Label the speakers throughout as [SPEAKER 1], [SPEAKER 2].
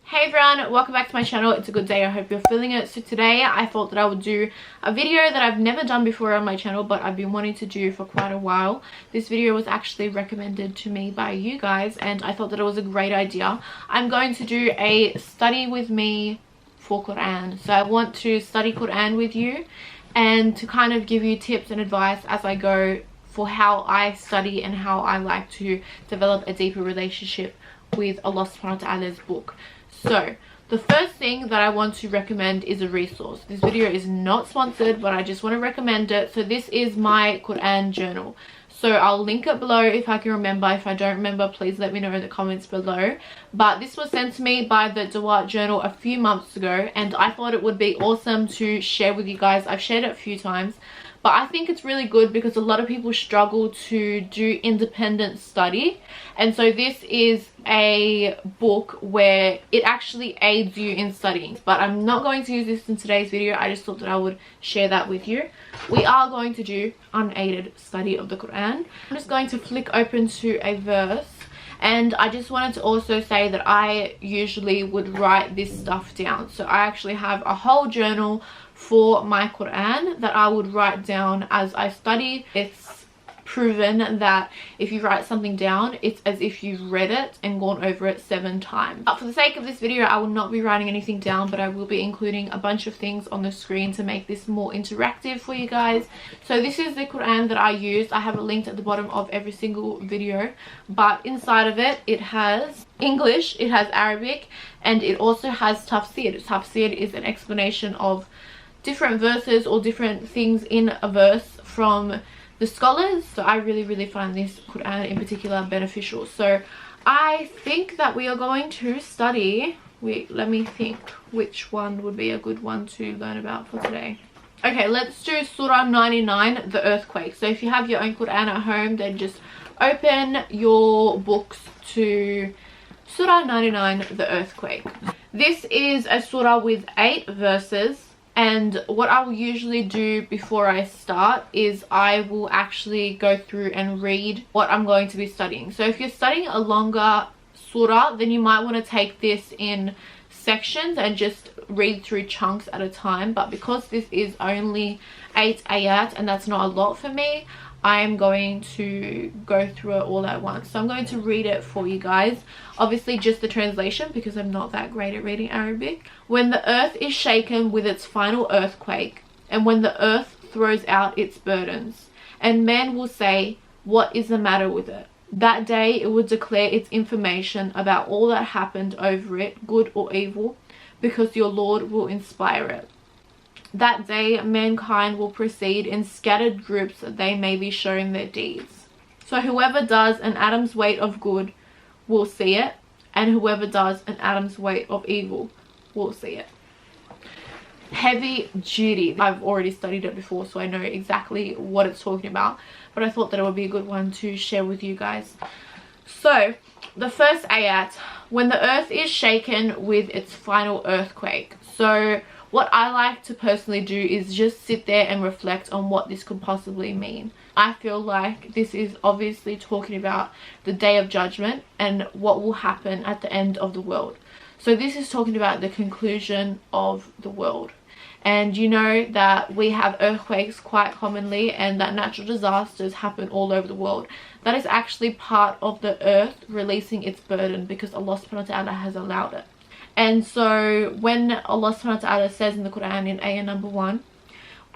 [SPEAKER 1] Hey everyone, welcome back to my channel. It's a good day. I hope you're feeling it. So today I thought that I would do a video that I've never done before on my channel, but I've been wanting to do for quite a while. This video was actually recommended to me by you guys and I thought that it was a great idea. I'm going to do a study with me for Quran. So I want to study Quran with you and to kind of give you tips and advice as I go for how I study and how I like to develop a deeper relationship with Allah subhanahu wa ta'ala's book. So the first thing that I want to recommend is a resource. This video is not sponsored, but I just want to recommend it. So this is my Quran journal. So I'll link it below if I can remember. If I don't remember, please let me know in the comments below. But this was sent to me by the Dawat journal a few months ago and I thought it would be awesome to share with you guys. I've shared it a few times, but I think it's really good because a lot of people struggle to do independent study. And so this is a book where it actually aids you in studying. But I'm not going to use this in today's video. I just thought that I would share that with you. We are going to do unaided study of the Quran. I'm just going to flick open to a verse. And I just wanted to also say that I usually would write this stuff down. So I actually have a whole journal for my Quran that I would write down as I study. It's proven that if you write something down, it's as if you've read it and gone over it 7 times. But for the sake of this video, I will not be writing anything down, but I will be including a bunch of things on the screen to make this more interactive for you guys. So this is the Quran that I used. I have it linked at the bottom of every single video, but inside of it, it has English, it has Arabic, and it also has tafsir. Tafsir is an explanation of different verses or different things in a verse from the scholars. So I really find this Quran in particular beneficial. So I think that we are going to study, let me think which one would be a good one to learn about for today. Okay, let's do Surah 99, the earthquake. So if you have your own Quran at home, then just open your books to Surah 99, the earthquake. This is a surah with 8 verses. And what I will usually do before I start is I will actually go through and read what I'm going to be studying. So if you're studying a longer surah, then you might want to take this in sections and just read through chunks at a time. But because this is only 8 ayat and that's not a lot for me, I'm going to go through it all at once. So I'm going to read it for you guys. Obviously just the translation because I'm not that great at reading Arabic. When the earth is shaken with its final earthquake, and when the earth throws out its burdens, and men will say, what is the matter with it? That day it will declare its information about all that happened over it, good or evil, because your Lord will inspire it. That day mankind will proceed in scattered groups that they may be shown their deeds. So whoever does an atom's weight of good will see it, and whoever does an atom's weight of evil will see it. Heavy duty. I've already studied it before, so I know exactly what it's talking about, but I thought that it would be a good one to share with you guys. So the first ayat, when the earth is shaken with its final earthquake. So what I like to personally do is just sit there and reflect on what this could possibly mean. I feel like this is obviously talking about the day of judgment and what will happen at the end of the world. So this is talking about the conclusion of the world. And you know that we have earthquakes quite commonly and that natural disasters happen all over the world. That is actually part of the earth releasing its burden because Allah subhanahu wa ta'ala has allowed it. And so when Allah subhanahu wa ta'ala says in the Quran in ayah number 1,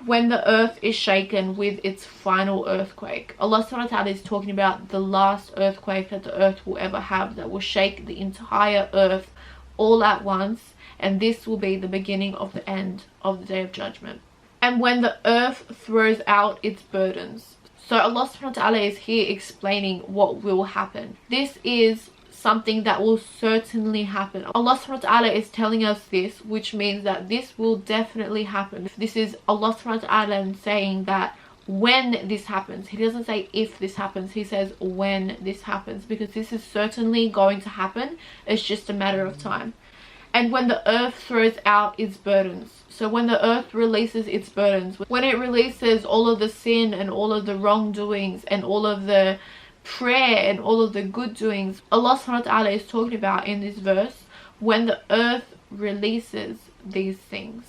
[SPEAKER 1] when the earth is shaken with its final earthquake, Allah subhanahu wa ta'ala is talking about the last earthquake that the earth will ever have, that will shake the entire earth all at once, and this will be the beginning of the end of the day of judgment. And when the earth throws out its burdens. So Allah subhanahu wa ta'ala is here explaining what will happen. This is something that will certainly happen. Allah subhanahu wa ta'ala is telling us this, which means that this will definitely happen. This is Allah subhanahu wa ta'ala saying that when this happens. He doesn't say if this happens, he says when this happens, because this is certainly going to happen. It's just a matter of time. And when the earth throws out its burdens. So when the earth releases its burdens, when it releases all of the sin and all of the wrongdoings and all of the prayer and all of the good doings, Allah subhanahu wa ta'ala is talking about in this verse when the earth releases these things.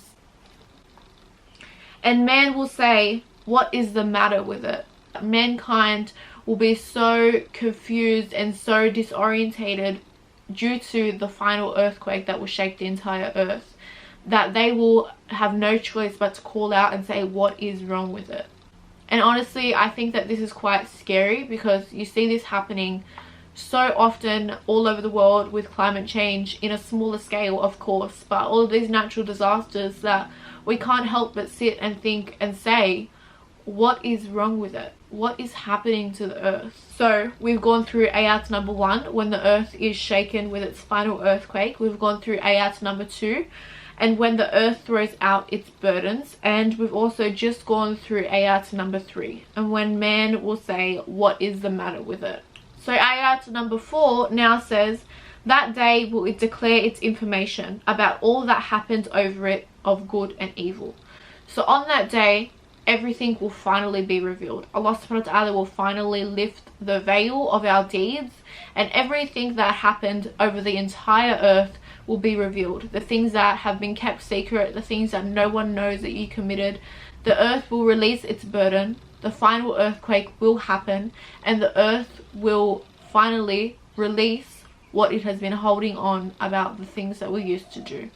[SPEAKER 1] And man will say, what is the matter with it? Mankind will be so confused and so disorientated due to the final earthquake that will shake the entire earth, that they will have no choice but to call out and say, what is wrong with it? And honestly, I think that this is quite scary, because you see this happening so often all over the world with climate change, in a smaller scale of course, but all of these natural disasters that we can't help but sit and think and say, what is wrong with it? What is happening to the earth? So we've gone through ayat number 1, when the earth is shaken with its final earthquake. We've gone through ayat number 2, and when the earth throws out its burdens. And we've also just gone through ayat number 3, and when man will say, what is the matter with it? So ayat number 4 now says, that day will it declare its information about all that happened over it of good and evil. So on that day, everything will finally be revealed. Allah subhanahu wa ta'ala will finally lift the veil of our deeds, and everything that happened over the entire earth will be revealed. The things that have been kept secret, the things that no one knows that you committed. The earth will release its burden, the final earthquake will happen, and the earth will finally release what it has been holding on about the things that we used to do.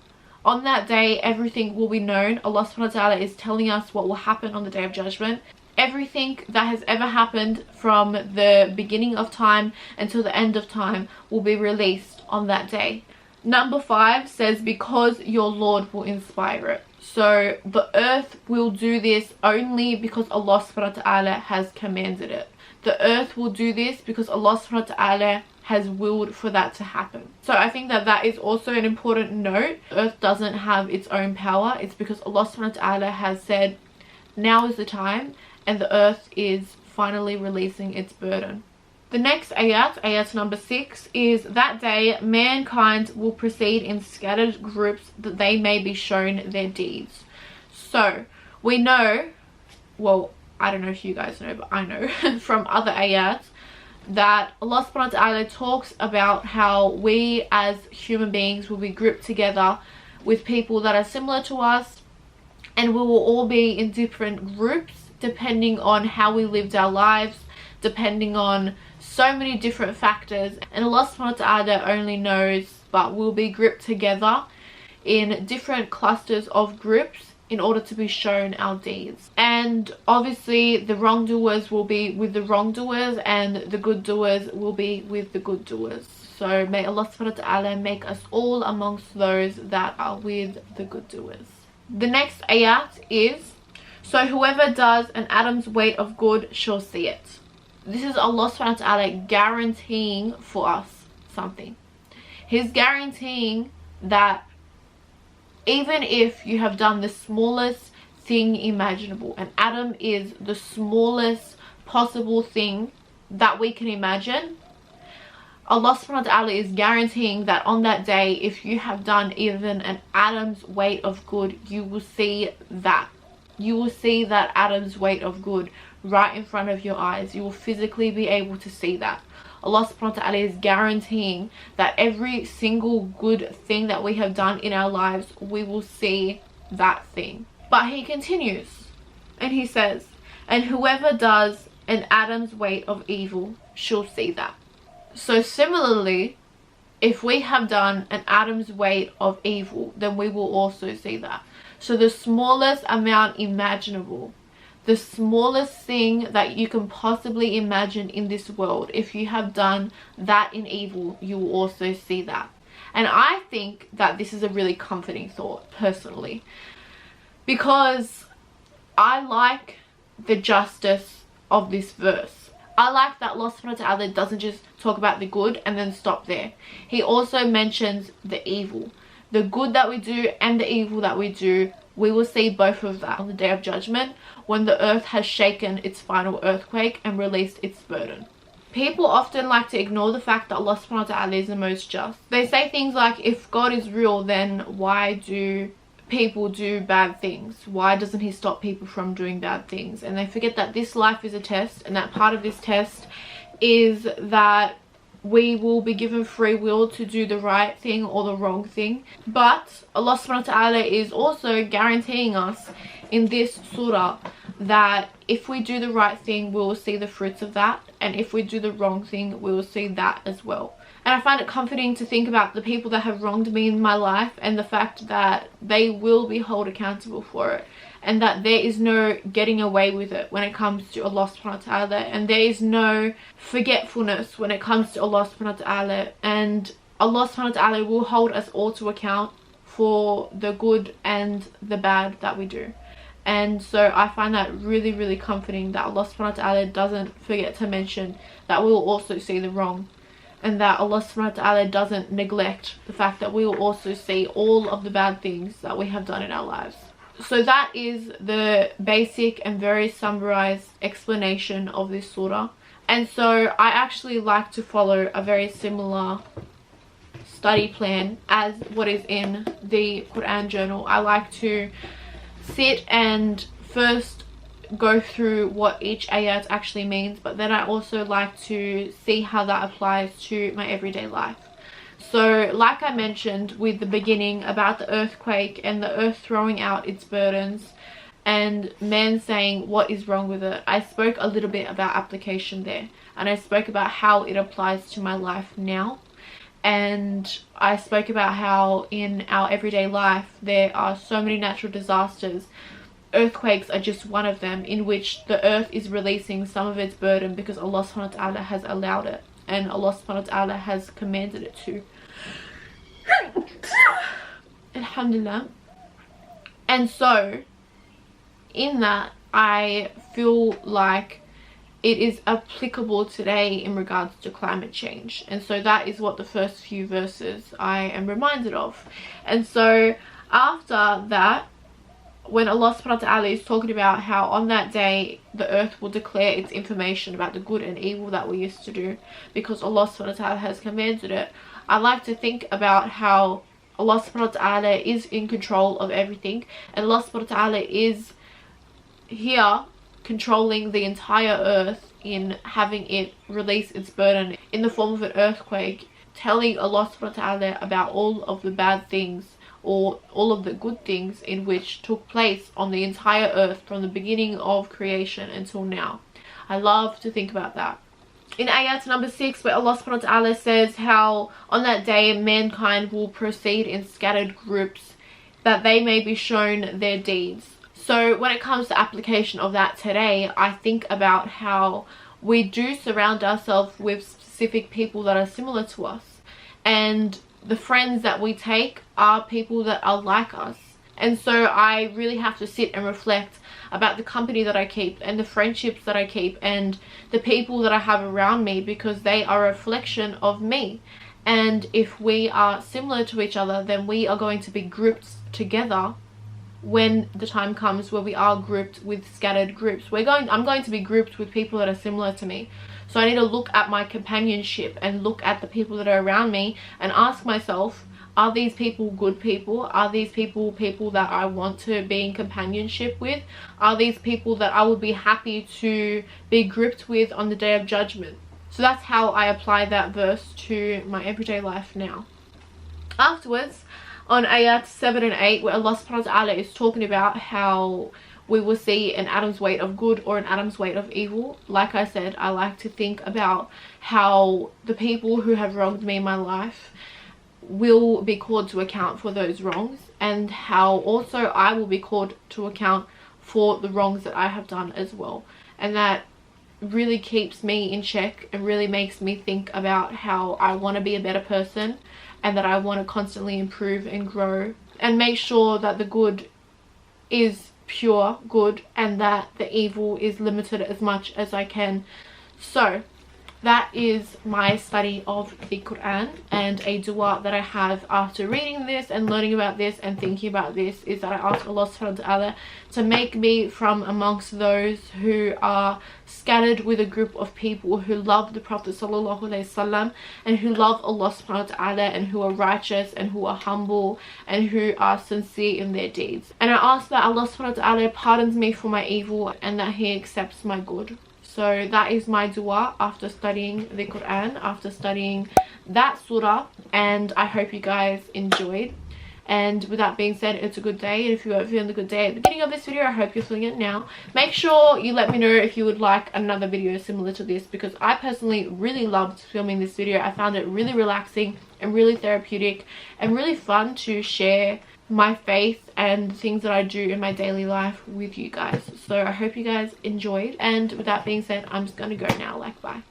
[SPEAKER 1] On that day, everything will be known. Allah subhanahu wa ta'ala is telling us what will happen on the day of judgment. Everything that has ever happened from the beginning of time until the end of time will be released on that day. Number 5 says, because your Lord will inspire it. So the earth will do this only because Allah subhanahu wa ta'ala has commanded it. The earth will do this because Allah subhanahu wa ta'ala has willed for that to happen. So I think that that is also an important note. The earth doesn't have its own power. It's because Allah subhanahu wa ta'ala has said, now is the time, and the earth is finally releasing its burden. The next ayat, ayat number 6, is that day mankind will proceed in scattered groups that they may be shown their deeds. So we know, well, I don't know if you guys know, but I know from other ayats that Allah subhanahu wa ta'ala talks about how we as human beings will be grouped together with people that are similar to us, and we will all be in different groups depending on how we lived our lives, depending on so many different factors, and Allah subhanahu wa ta'ala only knows, but we'll be grouped together in different clusters of groups in order to be shown our deeds. And obviously the wrongdoers will be with the wrongdoers, and the good doers will be with the good doers. So may Allah subhanahu wa ta'ala make us all amongst those that are with the good doers. The next ayat is, so whoever does an atom's weight of good shall see it. This is Allah subhanahu wa ta'ala guaranteeing for us something. He's guaranteeing that even if you have done the smallest thing imaginable, an atom is the smallest possible thing that we can imagine, Allah subhanahu wa ta'ala is guaranteeing that on that day, if you have done even an atom's weight of good, you will see that. You will see that atom's weight of good right in front of your eyes. You will physically be able to see that. Allah subhanahu wa ta'ala is guaranteeing that every single good thing that we have done in our lives, we will see that thing. But he continues and he says, and whoever does an atom's weight of evil shall see that. So similarly, if we have done an atom's weight of evil, then we will also see that. So the smallest amount imaginable, the smallest thing that you can possibly imagine in this world, if you have done that in evil, you will also see that. And I think that this is a really comforting thought personally, because I like the justice of this verse. I like that Allah subhanahu wa ta'ala doesn't just talk about the good and then stop there. He also mentions the evil. The good that we do and the evil that we do, we will see both of that on the day of judgment, when the earth has shaken its final earthquake and released its burden. People often like to ignore the fact that Allah subhanahu wa ta'ala is the most just. They say things like, if God is real, then why do people do bad things? Why doesn't he stop people from doing bad things? And they forget that this life is a test, and that part of this test is that we will be given free will to do the right thing or the wrong thing. But Allah subhanahu wa ta'ala is also guaranteeing us in this surah that if we do the right thing, we will see the fruits of that, and if we do the wrong thing, we will see that as well. And I find it comforting to think about the people that have wronged me in my life and the fact that they will be held accountable for it, and that there is no getting away with it when it comes to Allah subhanahu wa ta'ala, and there is no forgetfulness when it comes to Allah subhanahu wa ta'ala, and Allah subhanahu wa ta'ala will hold us all to account for the good and the bad that we do. And so I find that really comforting that Allah subhanahu wa ta'ala doesn't forget to mention that we will also see the wrong, and that Allah subhanahu wa ta'ala doesn't neglect the fact that we will also see all of the bad things that we have done in our lives. So that is the basic and very summarized explanation of this surah. And so I actually like to follow a very similar study plan as what is in the Quran journal. I like to sit and first go through what each ayat actually means, but then I also like to see how that applies to my everyday life. So like I mentioned with the beginning about the earthquake and the earth throwing out its burdens and man saying what is wrong with it, I spoke a little bit about application there, and I spoke about how it applies to my life now. And I spoke about how in our everyday life there are so many natural disasters. Earthquakes are just one of them, in which the earth is releasing some of its burden because Allah subhanahu wa ta'ala has allowed it, and Allah subhanahu wa ta'ala has commanded it to. Alhamdulillah. And so in that, I feel like it is applicable today in regards to climate change, and so that is what the first few verses I am reminded of. And so after that, when Allah subhanahu wa ta'ala is talking about how on that day the earth will declare its information about the good and evil that we used to do because Allah subhanahu wa ta'ala has commanded it, I like to think about how Allah subhanahu wa ta'ala is in control of everything, and Allah subhanahu wa ta'ala is here controlling the entire earth in having it release its burden in the form of an earthquake, telling Allah subhanahu wa ta'ala about all of the bad things or all of the good things in which took place on the entire earth from the beginning of creation until now. I love to think about that. In ayat number 6, where Allah subhanahu wa ta'ala says how on that day mankind will proceed in scattered groups that they may be shown their deeds. So when it comes to application of that today, I think about how we do surround ourselves with specific people that are similar to us, and the friends that we take are people that are like us. And so I really have to sit and reflect about the company that I keep and the friendships that I keep and the people that I have around me, because they are a reflection of me. And if we are similar to each other, then we are going to be grouped together when the time comes where we are grouped with scattered groups. I'm going to be grouped with people that are similar to me. So I need to look at my companionship and look at the people that are around me and ask myself, are these people good people? Are these people that I want to be in companionship with? Are these people that I would be happy to be grouped with on the day of judgment? So that's how I apply that verse to my everyday life now. Afterwards, on ayat 7 and 8, where Allah subhanahu wa ta'ala is talking about how we will see an atom's weight of good or an atom's weight of evil. Like I said, I like to think about how the people who have wronged me in my life will be called to account for those wrongs, and how also I will be called to account for the wrongs that I have done as well. And that really keeps me in check and really makes me think about how I want to be a better person, and that I want to constantly improve and grow and make sure that the good is pure good and that the evil is limited as much as I can. So that is my study of the Quran, and a dua that I have after reading this and learning about this and thinking about this is that I ask Allah subhanahu wa ta'ala to make me from amongst those who are scattered with a group of people who love the Prophet sallallahu alaihi wasallam and who love Allah subhanahu wa ta'ala and who are righteous and who are humble and who are sincere in their deeds. And I ask that Allah subhanahu wa ta'ala pardons me for my evil and that He accepts my good. So that is my dua after studying the Quran, after studying that surah, and I hope you guys enjoyed. And with that being said, it's a good day, and if you weren't feeling the good day at the beginning of this video, I hope you're feeling it now. Make sure you let me know if you would like another video similar to this, because I personally really loved filming this video. I found it really relaxing and really therapeutic and really fun to share my faith and things that I do in my daily life with you guys. So I hope you guys enjoyed, and with that being said, I'm just gonna go now. Like, bye.